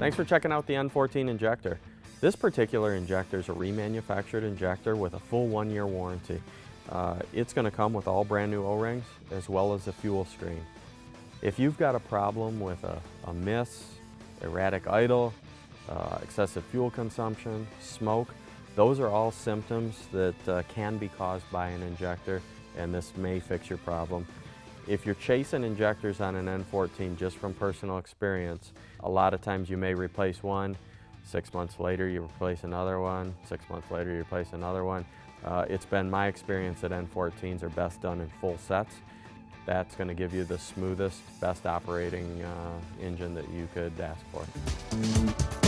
Thanks for checking out the N14 injector. This particular injector is a remanufactured injector with a full 1-year warranty. It's going to come with all brand new O-rings as well as a fuel screen. If you've got a problem with a miss, erratic idle, excessive fuel consumption, smoke, those are all symptoms that can be caused by an injector, and this may fix your problem. If you're chasing injectors on an N14 just from personal experience, a lot of times you may replace one, 6 months later you replace another one, 6 months later you replace another one. It's been my experience that N14s are best done in full sets. That's going to give you the smoothest, best operating engine that you could ask for.